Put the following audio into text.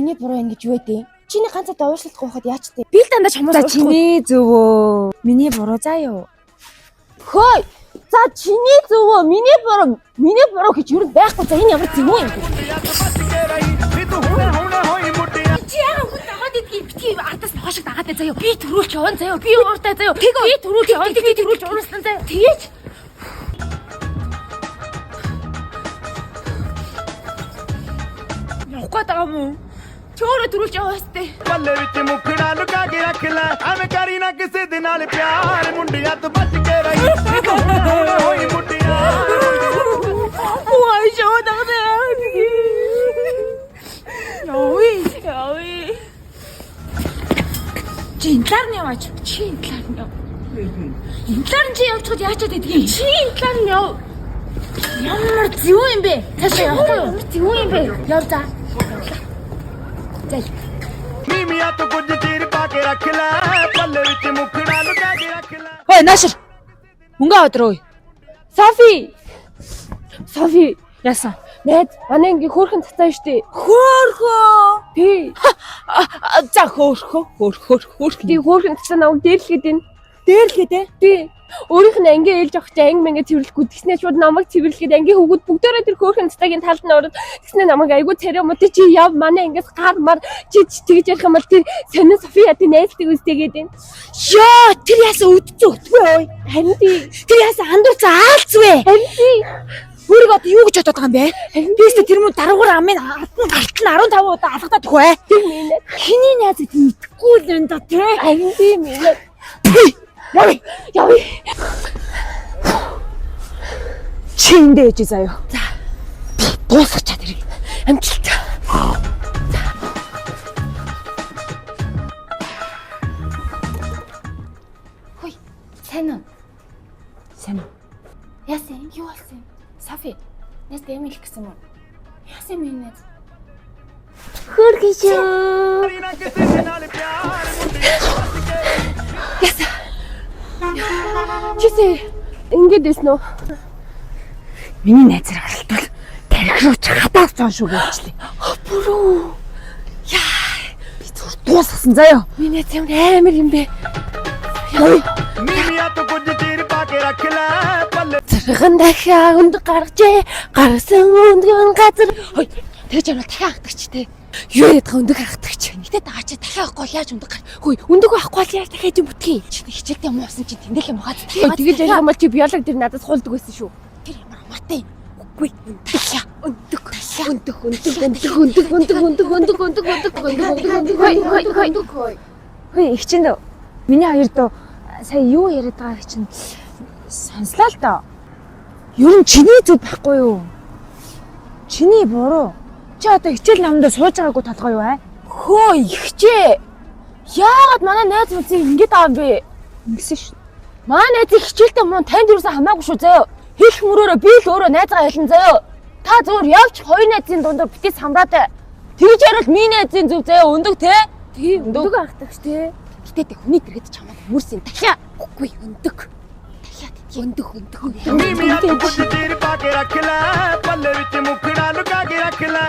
Миний буруу ингэж юу вэ? Чиний ганцаа уушлалт гоохот яач вэ? Би л дандаа чамаас За чиний зөвөө. Миний буруу заа юу? Хөөе. За чиний зөвөө, миний буруу гэж юу байхгүй. За энэ ямар зөвөө юм бэ? Чи яагаад хүн дагаад идэх битгий ардаас хошиг дагаад заяа. Би төрүүлж явна заяа. Би ууртай заяа. Би төрүүлж явна. Би төрүүлж уурсан заяа. Тэгэж явахгүй даа мó. Чөөрө төрүүлж яваа сте. पल्ले विच मुखड़ा लुका के रख ले हमें करी ना किसी दिन नाल प्यार मुंडिया तो बच के रही होई मुंडिया Ой, що таке? Ой. Чи энэ талаар нь яваач. Чи энэ талаар нь яв. Энэ талаар нь чи явчихад яачаад байдгийг. Чи энэ талаар нь яв. Ямар зөв юм бэ? Цаашаа явах уу? Ямар зөв юм бэ? Яв за. Зэл. मीमिया तो कुछ चीर पाके रख ले पल्ले विच मुखड़ा लुका के रख ले Хөөе наашир. Мөнгө өдрөө. Софи. Яасан? Найз, манай ингээ хөөрхөн цацаа штэ. Хөөхөө. Тий. За хөөхөө. Тий хөөрхөн цацаа намайг дээрлэхэд байна. Дээрлэхэд ээ. Тий. Өөрийнх нь анги ээлж авахтай анги мэнгэ цэвэрлэхгүй тэгснээ шууд намайг цэвэрлэхэд анги хөвгүүд бүгдээрээ тэр хөөрхөн цацаагийн талд нь ороод тэгснээ намайг айгуу царай мод чи яв манай ангиас гар мар чи тэгж ярих юм бол тэр сонин Софи ядын найзлыг үстэйгээд байна. Ёо, тэр яасан үдцээ өгтгөө ой. Харин тий. Тэр яасан андуурцаа аалцвэ. Харин тий. Өөрийгөө одоо юу гэж бодоод байгаа юм бэ? Би өстө тэр мөн даруугаар амын алтан 15 удаа алгадаад өгөө. Тэр минь Хиний найз гэдэг мэдхгүй л энэ да тий. харин тий минь. Яви. Чи эндээ ээж заяа. За. Дуусгачаад ирэх. Амжилт. Хөөе. Сайн уу? Сайн. Яасан? Юу болсон? Софи. Нэс дэмэл гэсэн юм уу? Яасан минь нэс? Хөргөн шүү. करी ना किसी दिन नाल प्यार मुंडिया Чисээ ингэж дэсэн үү? Миний найзаар харалтвал тарих руу хадаас цааш шүү гэлжлээ. Бүрөө. Би зүр дуусгасан заяа. Миний зам амар юм бэ. मीमिया तो कुछ चीर पाके रख ले पल्ले Цэргэн дахиа өнд гаргажээ. Гарсан өндгөн газар. Хөөе. Тэгж яваа дахиа хатагч те. Юу яриад байгаа өндөг харагдагч. Нэгтээ дагач дахиа авахгүй яаж өндөг гар. Хөөе, өндөг авахгүй л яаж дахиад юм бүтгий. Чи хичээлтэй юм уусан чи тэндэл юм хаад. Тэгэж ярих юм бол чи биолог дээр надад хуулдаг байсан шүү. Тэр ямар амартай. Үгүй. Дахиа өндөг. Хөөе, их чинь миний хоёр дөө сая юу яриад байгааг чинь сонслоо л доо. Ер нь чиний зүг байхгүй юу? Чиний буруу. Чи одоо хичээл намдаа сууж байгаагүй толгой юу аа? Хөөе, ихчээ. Яагаад манай найз үзийг ингэж байгаа юм бэ? Ингэсэн шүү. Манай найзыг хичээлтэй муу танд юусан хамаагүй шүү заяа. Хэлэх мөрөөрөө би л өөрөө найзгаа ялан заяа. Та зөвөр явж хоёр найзын дундаа битгий самраатай. Тэгж ярил миний найзын зөв заяа өндөг те. Тийм өндөг ахтагч те. Гэтэ тэг хүний дэргэд чамаа хүмүүсийн дахиа. Үгүй өндөг. Дахиад өндөг. मीमिया तो कुछ चीर पाके रख ले पल्ले विच मुखड़ा लुका के रख ले